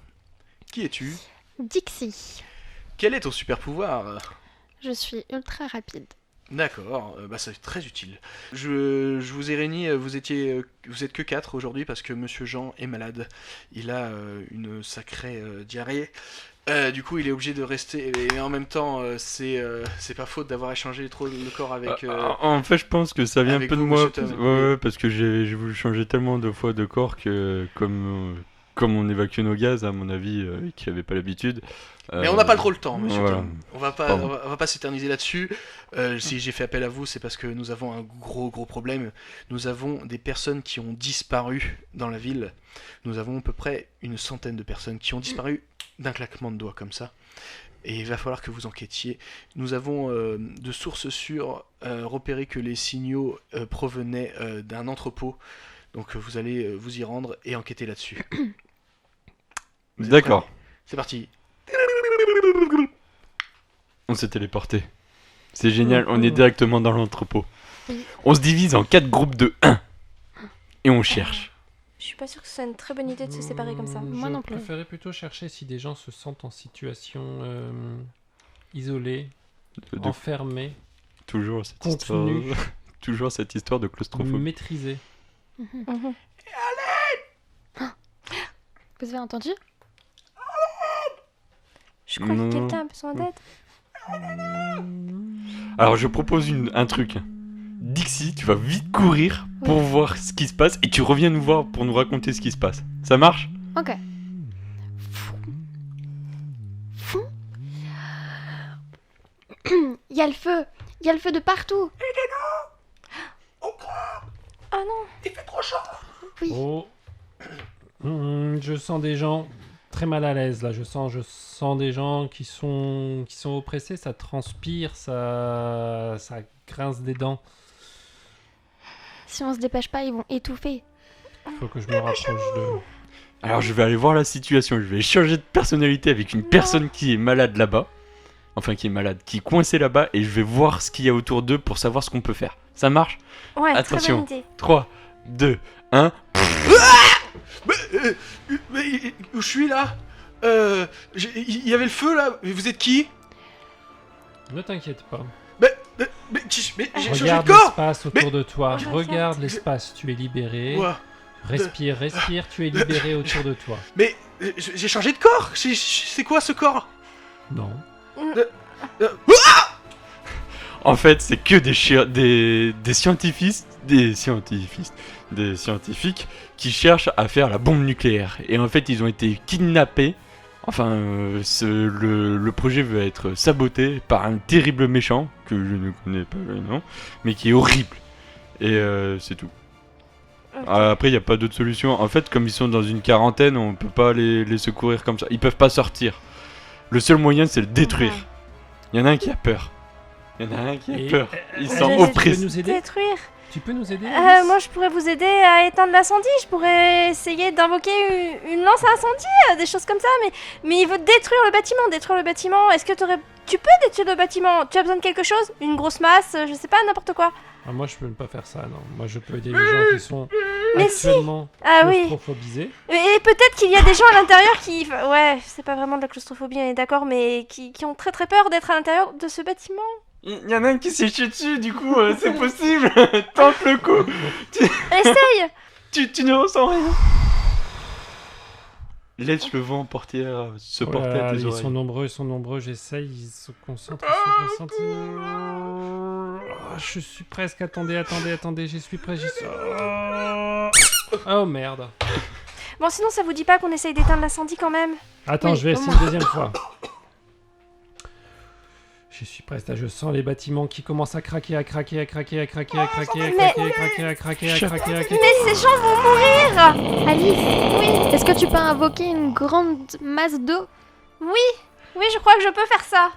qui es-tu? Dixie. Quel est ton super pouvoir? Je suis ultra rapide. D'accord, bah c'est très utile. Je vous ai réunis, vous êtes que 4 aujourd'hui parce que Monsieur Jean est malade. Il a une sacrée diarrhée. Du coup, il est obligé de rester. Et en même temps, c'est pas faute d'avoir échangé trop le corps avec. En fait, je pense que ça vient un avec peu de vous, moi. monsieur Tom. Ouais, parce que j'ai voulu changer tellement de fois de corps que comme comme on évacue nos gaz, à mon avis, qui n'avaient pas l'habitude. Mais on n'a pas trop le temps, monsieur voilà. Tom. On va pas s'éterniser là-dessus. Si j'ai fait appel à vous, c'est parce que nous avons un gros problème. Nous avons des personnes qui ont disparu dans la ville. Nous avons à peu près une centaine de personnes qui ont disparu d'un claquement de doigts comme ça. Et il va falloir que vous enquêtiez. Nous avons de sources sûres repéré que les signaux provenaient d'un entrepôt. Donc vous allez vous y rendre et enquêter là-dessus. Vous êtes D'accord. prêts ? C'est parti. On s'est téléporté. C'est génial, on est directement dans l'entrepôt. On se divise en 4 groupes de 1. Et on cherche. Je suis pas sûre que ce soit une très bonne idée de se séparer comme ça. Moi non plus. Je préférais plutôt chercher si des gens se sentent en situation isolée, De- enfermée, Toujours cette Contenu. histoire. Toujours cette histoire de claustrophobie. maîtrisée. Mhm. Vous avez entendu? Je crois Non. que quelqu'un a besoin d'aide. Alors je propose un truc. Dixie, tu vas vite courir pour voir ce qui se passe et tu reviens nous voir pour nous raconter ce qui se passe. Ça marche? Ok. Il y a le feu. Il y a le feu de partout. Oh non. Oui. Oh. Je sens des gens très mal à l'aise là. Je sens des gens qui sont oppressés. Ça transpire, ça grince des dents. Si on se dépêche pas, ils vont étouffer. Il faut que je me rapproche de. Alors je vais aller voir la situation, je vais changer de personnalité avec une personne qui est malade là-bas. Enfin qui est malade, qui est coincée là-bas et je vais voir ce qu'il y a autour d'eux pour savoir ce qu'on peut faire. Ça marche? Ouais, Attention. très bonne idée. 3, 2, 1. Mais où je suis là? Il y avait le feu là. Mais vous êtes qui? Ne t'inquiète pas. Mais j'ai changé Regarde de corps. l'espace autour de toi. Je Regarde regarde. l'espace. Tu es libéré. Ouah. Respire. Tu es libéré autour de toi. Mais j'ai changé de corps. C'est quoi ce corps? Non. En fait, c'est que des scientifiques qui cherchent à faire la bombe nucléaire. Et en fait, ils ont été kidnappés. Enfin, le projet veut être saboté par un terrible méchant, que je ne connais pas le nom, mais qui est horrible. Et c'est tout. Ok. Après, il n'y a pas d'autre solution. En fait, comme ils sont dans une quarantaine, on peut pas les secourir comme ça. Ils peuvent pas sortir. Le seul moyen, c'est le détruire. Il y en a un qui a peur. Il y en a un qui a Et- peur. Ils j'allais sont dire- Tu peux oppressés. nous aider? Détruire. Tu peux nous aider? Alice Moi, je pourrais vous aider à éteindre l'incendie. Je pourrais essayer d'invoquer une lance à incendie, des choses comme ça. Mais il veut détruire le bâtiment. Est-ce que tu peux détruire le bâtiment? Tu as besoin de quelque chose? Une grosse masse? Je sais pas, n'importe quoi. Ah, moi, je peux pas faire ça, non. Moi, je peux aider les gens qui sont Mais si. actuellement Ah oui. claustrophobisés. Et peut-être qu'il y a des gens à l'intérieur qui... Ouais, c'est pas vraiment de la claustrophobie, on est d'accord, mais qui ont très très peur d'être à l'intérieur de ce bâtiment. Il y en a un qui s'est chié dessus, du coup, c'est possible. Tente le coup. Essaye. Tu ne ressens rien. Laisse le vent se Oh porter là là, à tes ils oreilles. sont nombreux, j'essaye, ils se concentrent. Je suis presque, attendez, j'y suis prêt, Oh merde. Bon, sinon, ça vous dit pas qu'on essaye d'éteindre l'incendie quand même? Attends, Oui, je vais au essayer moins. une deuxième fois. Je suis prête, là, je sens les bâtiments qui commencent à craquer. Mais ces gens vont mourir. Alice, oui. Est-ce que tu peux invoquer une grande masse d'eau? Oui, je crois que je peux faire ça.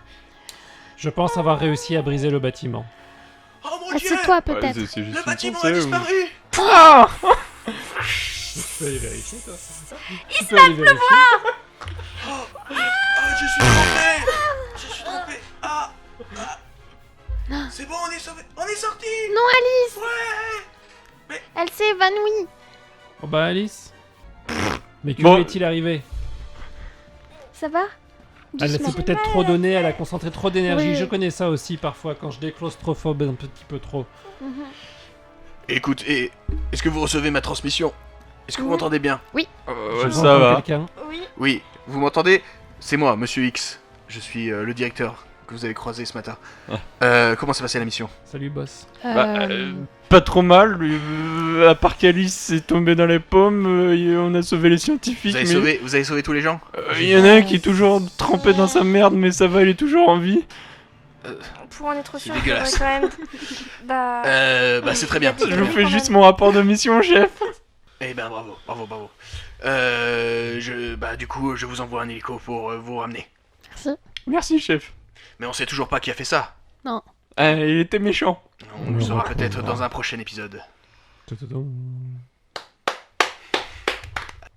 Je pense avoir réussi à briser le bâtiment. Oh mon dieu! C'est toi Ouais, peut-être. c'est juste Le une bâtiment pensée, a ou- disparu! Tu peux aller vérifier, toi. Tu peux aller vérifier. Ah, je suis trompé! Ah! C'est bon, on est sauvé! On est sorti! Non, Alice, Ouais! elle s'est évanouie. Oh bah Alice. Mais que Bon. lui est-il arrivé? Ça va? Elle Doucement. s'est peut-être trop donnée, elle a concentré trop d'énergie. Oui. Je connais ça aussi parfois quand je déclaustrophobe un petit peu trop. Mhm. Écoute, est-ce que vous recevez ma transmission? Est-ce que vous Oui. m'entendez bien? Je ça vois va. quelqu'un. Oui. Oui, vous m'entendez? C'est moi, Monsieur X. Je suis le directeur que vous avez croisé ce matin. Ah. Comment s'est passée la mission? Salut boss. Pas trop mal, à part qu'Alice est tombée dans les pommes, on a sauvé les scientifiques. Vous avez sauvé tous les gens? Il y en a un qui est toujours trempé dans sa merde, mais ça va, il est toujours en vie. Pour en être sûr, C'est il dégueulasse. faudrait quand même... Bah c'est très bien. Je vous fais juste mon rapport de mission, chef. Eh ben bravo. Du coup, je vous envoie un hélico pour vous ramener. Merci. Merci, chef. Mais on sait toujours pas qui a fait ça. Il était méchant. On le saura peut-être dans un prochain épisode.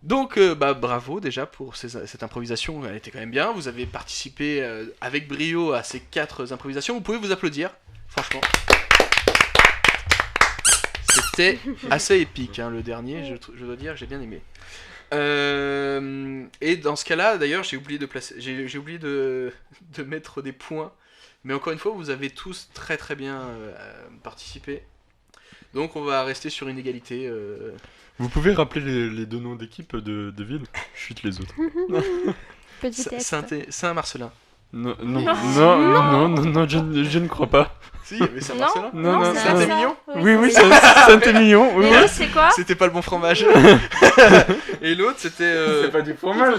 Donc, bravo déjà pour cette improvisation, elle était quand même bien. Vous avez participé avec brio à ces 4 improvisations. Vous pouvez vous applaudir, franchement. C'était assez épique, hein, le dernier, je dois dire, j'ai bien aimé. Et dans ce cas-là, d'ailleurs, j'ai oublié de mettre des points. Mais encore une fois, vous avez tous très très bien participé. Donc on va rester sur une égalité. Vous pouvez rappeler les 2 noms d'équipe de ville? Chute les autres. Petit test. Saint-Marcelin. Non, je ne crois pas. Si, il y avait Saint-Marcelin. Non, c'est Saint-Émilion. ça. Oui, Saint-Émilion. Et l'autre, c'est quoi? C'était pas le bon fromage. Et l'autre, c'était... pas du fromage.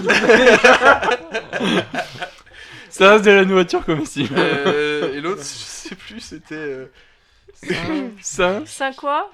Ça reste de la nourriture comestible. Et l'autre, je sais plus, c'était... Ça. C'est quoi?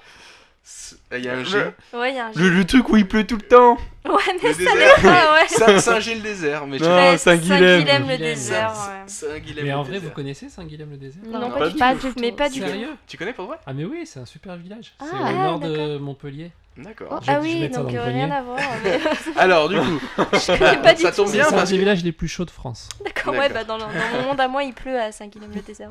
Il y a un G. Ouais, il y a un G. Le truc où il pleut tout le temps. Ouais, mais Le ça désert. n'est pas, ouais. Saint-Gilles le désert. Mais Non. Ouais, Saint-Guilhem. Saint-Guilhem le Saint-Guilhem. désert, ouais. Saint-Guilhem Mais en le vrai, désert. vous connaissez Saint-Guilhem le désert? Non, pas pas du du tout. Mais pas du tout. Sérieux? Tu connais pour vrai? Ah mais oui, c'est un super village. C'est Ah, au nord de d'accord. Montpellier. D'accord. Je vais Ah oui, mettre ça donc dans le rien grenier. à voir. Mais... Alors, du coup, connais pas du ça tout. tombe bien C'est un parce des que... villages les plus chauds de France. D'accord, ouais, bah dans mon monde à moi, il pleut à Saint-Guilhem le désert.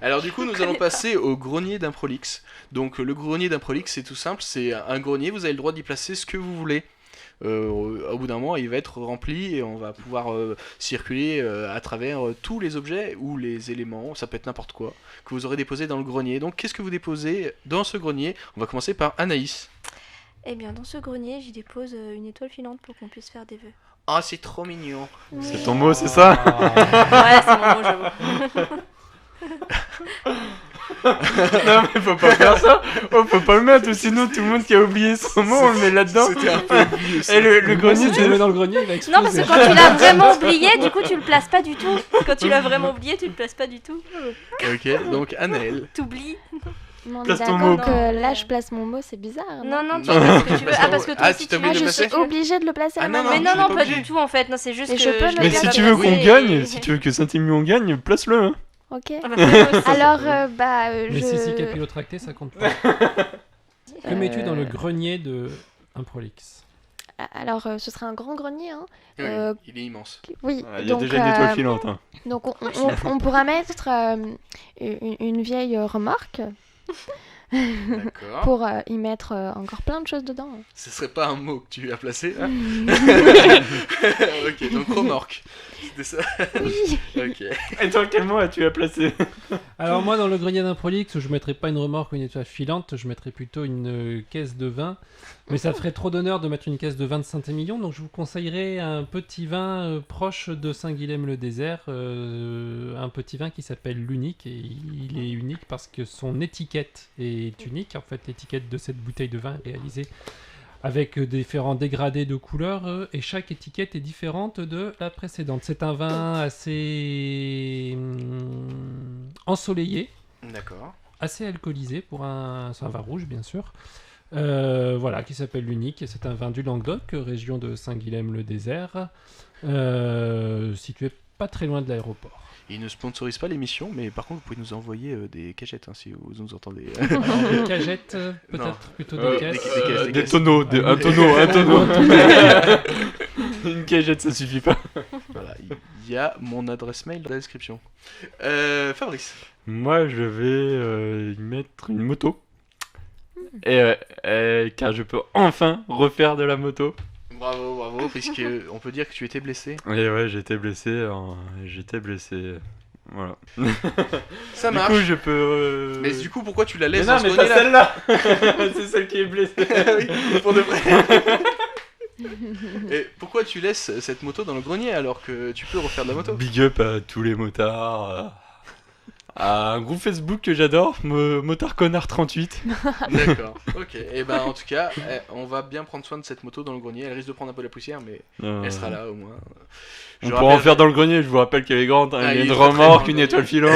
Alors du coup, nous allons passer au grenier d'Improlix. Donc le grenier d'Improlix, c'est tout simple, c'est un grenier, vous avez le droit d'y placer ce que vous voulez. Au bout d'un moment, il va être rempli et on va pouvoir circuler à travers tous les objets ou les éléments, ça peut être n'importe quoi, que vous aurez déposé dans le grenier. Donc qu'est-ce que vous déposez dans ce grenier? On va commencer par Anaïs. Eh bien, dans ce grenier, j'y dépose une étoile filante pour qu'on puisse faire des vœux. Ah, c'est trop mignon. C'est ton mot, c'est ça? Ouais, c'est mon mot, j'avoue. Non, mais faut pas faire ça. Faut pas le mettre, sinon tout le monde qui a oublié son mot, on le met là-dedans. C'était un peu oublié ça. Et le grenier, Si tu le mets dans le grenier, il va exploser. Non, parce que quand tu l'as vraiment oublié, du coup, tu le places pas du tout. Quand tu l'as vraiment oublié, tu le places pas du tout. Ok, donc Anaël. T'oublies. On est Place ton d'accord mot. que là je place mon mot, c'est bizarre. Non, non, tu Non. fais ce que tu veux. Ah, parce que toi Ah, aussi, tu t'as tu oublié Ah, de je le suis placer obligée de le placer à Ah, la non, main. Mais tu non, l'es non, pas pas obligé. du tout en fait. Non, c'est juste Mais que je peux le l'ai Mais mettre si pas tu veux placé qu'on et- gagne, si tu veux que Saint-Émilion gagne, place-le. Hein. Ok. Ah bah, fais-le aussi. Alors, Mais si je... capillotracté, ça compte pas. Que mets-tu dans le grenier de Improlix? Alors, ce serait un grand grenier, hein. Oui, Euh, il est immense. Oui, Il y a donc, déjà une étoile filante. Hein. donc on pourra mettre une vieille remorque D'accord. pour y mettre encore plein de choses dedans. Ce serait pas un mot que tu as placé, hein? Ok, donc remorque. C'était ça? Oui. Ok. Et toi, quel mot as-tu à placer? Alors moi, dans le grenier d'Improlix, je mettrais pas une remorque ou une étoile filante, je mettrais plutôt une caisse de vin. Mais ça ferait trop d'honneur de mettre une caisse de vin de Saint-Émilion, donc je vous conseillerais un petit vin proche de Saint-Guilhem-le-Désert, un petit vin qui s'appelle l'Unique, et il est unique parce que son étiquette est unique. En fait, l'étiquette de cette bouteille de vin est réalisée avec différents dégradés de couleurs, et chaque étiquette est différente de la précédente. C'est un vin assez ensoleillé, D'accord. assez alcoolisé pour c'est un vin rouge bien sûr. Voilà, qui s'appelle l'Unique, et c'est un vin du Languedoc, région de Saint-Guilhem-le-Désert, situé pas très loin de l'aéroport. Il ne sponsorise pas l'émission, mais par contre, vous pouvez nous envoyer des cagettes hein, si vous nous entendez. Des cagettes, Non. peut-être plutôt Euh, des caisses. des caisses. Des tonneaux, un tonneau. Une cagette, ça suffit pas. Voilà, il y a mon adresse mail dans la description. Fabrice. Moi, je vais y mettre une moto. Car je peux enfin refaire de la moto. Bravo, puisque on peut dire que tu étais blessé. Et ouais, j'étais blessé. Voilà. Ça Du marche. coup, je peux. Mais du coup, pourquoi tu la Mais laisses non, dans ce mais pas grenier-là? celle-là. C'est celle qui est blessée. Oui, pour de vrai. Et pourquoi tu laisses cette moto dans le grenier alors que tu peux refaire de la moto? Big up à tous les motards. À un groupe Facebook que j'adore, Motard Connard 38. D'accord, ok. Et ben en tout cas, on va bien prendre soin de cette moto dans le grenier. Elle risque de prendre un peu la poussière, mais elle sera là au moins. On pourra en faire dans le grenier, je vous rappelle qu'elle est grande. Hein. Il y a une remorque, une étoile filante.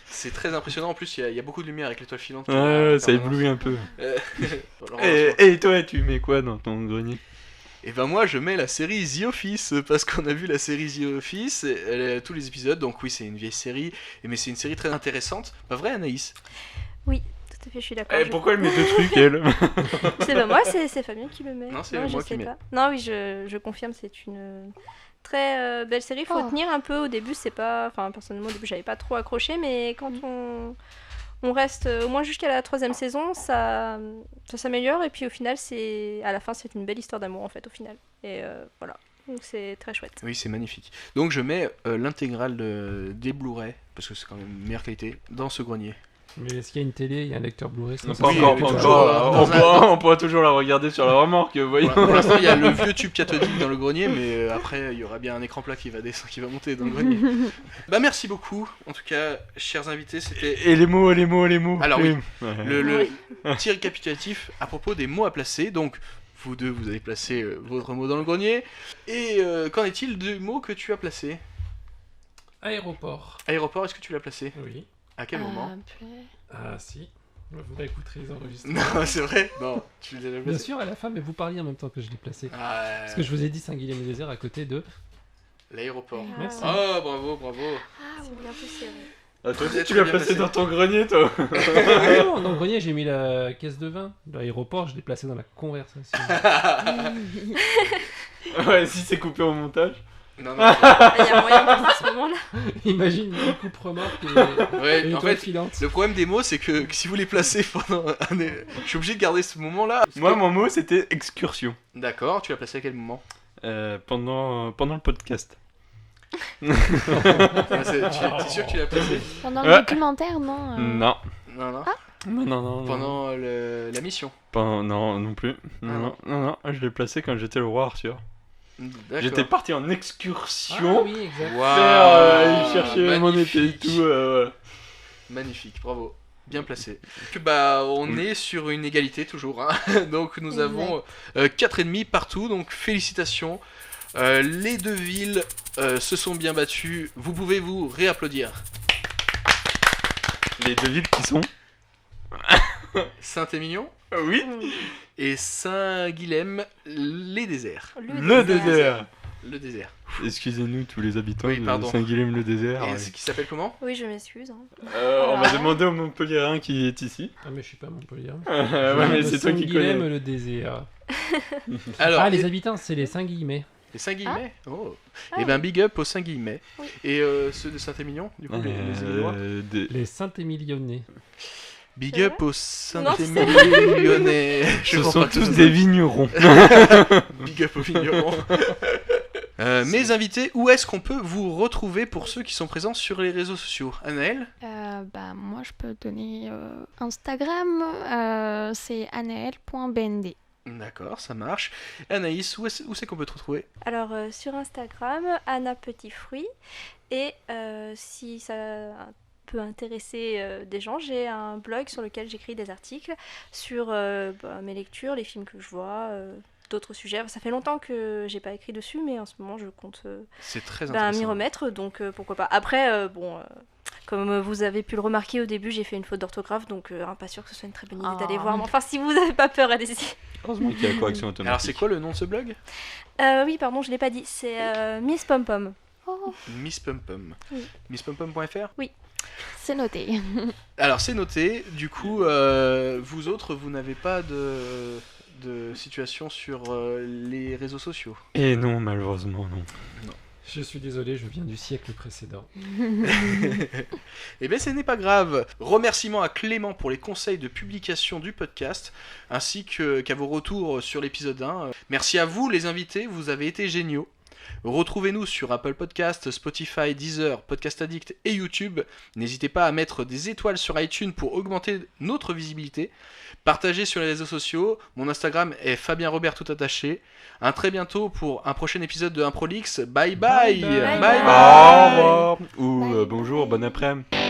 C'est très impressionnant, en plus il y a beaucoup de lumière avec l'étoile filante. Ouais, ça éblouit un peu. Et toi, tu mets quoi dans ton grenier? Et ben moi je mets la série The Office, parce qu'on a vu la série The Office, tous les épisodes, donc oui c'est une vieille série, mais c'est une série très intéressante. Pas vrai Anaïs? Oui, tout à fait, je suis d'accord. Pourquoi elle met deux trucs elle? C'est pas moi, c'est Fabien qui le met. Non, c'est moi je qui sais mets. pas. Non, oui, je confirme, c'est une très belle série. Faut tenir un peu au début, c'est pas... Enfin, personnellement, au début, j'avais pas trop accroché, mais quand on reste au moins jusqu'à la 3e saison, ça s'améliore, et puis au final, à la fin, c'est une belle histoire d'amour, en fait, au final. Et voilà, donc c'est très chouette. Oui, c'est magnifique. Donc je mets l'intégrale des Blu-ray, parce que c'est quand même meilleure qualité, dans ce grenier. Mais est-ce qu'il y a une télé, il y a un lecteur Blu-ray? Pas encore, on pourra toujours la regarder sur la remorque, voyons. Pour l'instant, il y a le vieux tube cathodique dans le grenier, mais après, il y aura bien un écran plat qui va monter dans le grenier. Bah, merci beaucoup. En tout cas, chers invités, c'était... Et les mots. Alors oui, Ouais. le petit récapitulatif à propos des mots à placer. Donc, vous deux, vous avez placé votre mot dans le grenier. Et qu'en est-il du mot que tu as placé? Aéroport. Aéroport, est-ce que tu l'as placé? Oui. À quel moment? Ah si. Vous écouterez les enregistrements. Non, c'est vrai? Non, tu les as Bien placés. sûr, à la fin, mais vous parliez en même temps que je l'ai placé. Ah, Parce que je vous ai dit Saint-Guilhem-le-Désert à côté de... l'aéroport. Merci. Oh, bravo. C'est bien poussé, oui. Ah, toi aussi, Très tu l'as bien placé placé. dans ton grenier, toi. Ah non, dans le grenier, j'ai mis la caisse de vin. L'aéroport, je l'ai placé dans la conversation. Ouais, si c'est coupé au montage. Non, Il y a moyen pour à ce moment-là. Imagine une coupe remorque et Ouais, une en étoile fait, filante. le problème des mots, c'est que si vous les placez pendant je suis obligé de garder ce moment-là. Moi, mon mot, c'était excursion. D'accord, tu l'as placé à quel moment? Pendant le podcast. T'es sûr que tu l'as placé? Pendant le Ouais. documentaire, non Non. Non. Non. Pendant la mission. Non, non plus. Non, je l'ai placé quand j'étais le roi Arthur. D'accord. J'étais parti en Ah excursion. oui, exact. Waouh, Chercher mon épée et tout. Voilà. Magnifique, bravo. Bien placé. On est sur une égalité toujours. Hein. Donc nous avons 4,5 partout. Donc félicitations. Les deux villes se sont bien battues. Vous pouvez vous réapplaudir. Les deux villes qui sont. Saint-Émilion Oui. et Saint-Guilhem, les déserts. Le désert. Le désert. Excusez-nous tous les habitants Oui, de pardon. Saint-Guilhem-le-Désert. Et ce qui s'appelle comment? Oui, je m'excuse. Hein. On va demander au Montpellierin qui est ici. Ah mais je suis pas à Montpellier. Ouais, mais c'est toi qui connais. Saint-Guilhem-le-Désert. Alors, Ah, les habitants, c'est les Saint-Guillemets. les Saint-Guillemets oh. Ah. Et ben big up aux Saint-Guillemets. Oui. Et ceux de Saint-Émilion, du coup, les Émiliois. Les Saint-Émilionnais. Big C'est up aux Non, c'est- Saint-Émilionnais. Je Ce comprends sont pas que tous ce des vignerons. Big up aux vignerons. Mes invités, où est-ce qu'on peut vous retrouver pour ceux qui sont présents sur les réseaux sociaux? Anaël? Moi, je peux donner Instagram, c'est anaël.bnd. D'accord, ça marche. Anaïs, où c'est qu'on peut te retrouver? Alors, sur Instagram, Anna Petit Fruit. Et si ça peut intéresser des gens, j'ai un blog sur lequel j'écris des articles sur mes lectures, les films que je vois, d'autres sujets. Ça fait longtemps que j'ai pas écrit dessus, mais en ce moment, je compte C'est très m'y intéressant. remettre, donc pourquoi pas. Après, comme vous avez pu le remarquer au début, j'ai fait une faute d'orthographe, donc pas sûr que ce soit une très bonne idée d'aller voir. Mais enfin, si vous n'avez pas peur, allez-y. Heureusement qu'il y a la correction automatique. Alors, c'est quoi le nom de ce blog? Oui, pardon, je l'ai pas dit. C'est Miss Pom Pom. Miss Pum Pum. Oui. MissPumPum.fr? C'est noté. Alors, c'est noté. Du coup, vous autres, vous n'avez pas de situation sur les réseaux sociaux. Et non, malheureusement, non. Je suis désolé, je viens du siècle précédent. Eh bien, ce n'est pas grave. Remerciements à Clément pour les conseils de publication du podcast, ainsi qu'à vos retours sur l'épisode 1. Merci à vous, les invités, vous avez été géniaux. Retrouvez-nous sur Apple Podcast, Spotify, Deezer, Podcast Addict et YouTube. N'hésitez pas à mettre des étoiles sur iTunes pour augmenter notre visibilité. Partagez sur les réseaux sociaux. Mon Instagram est Fabien Robert tout attaché. À très bientôt pour un prochain épisode de Improlix. Bye bye. Bye bye. Bye bye. Au revoir ou bonjour, bon après-midi.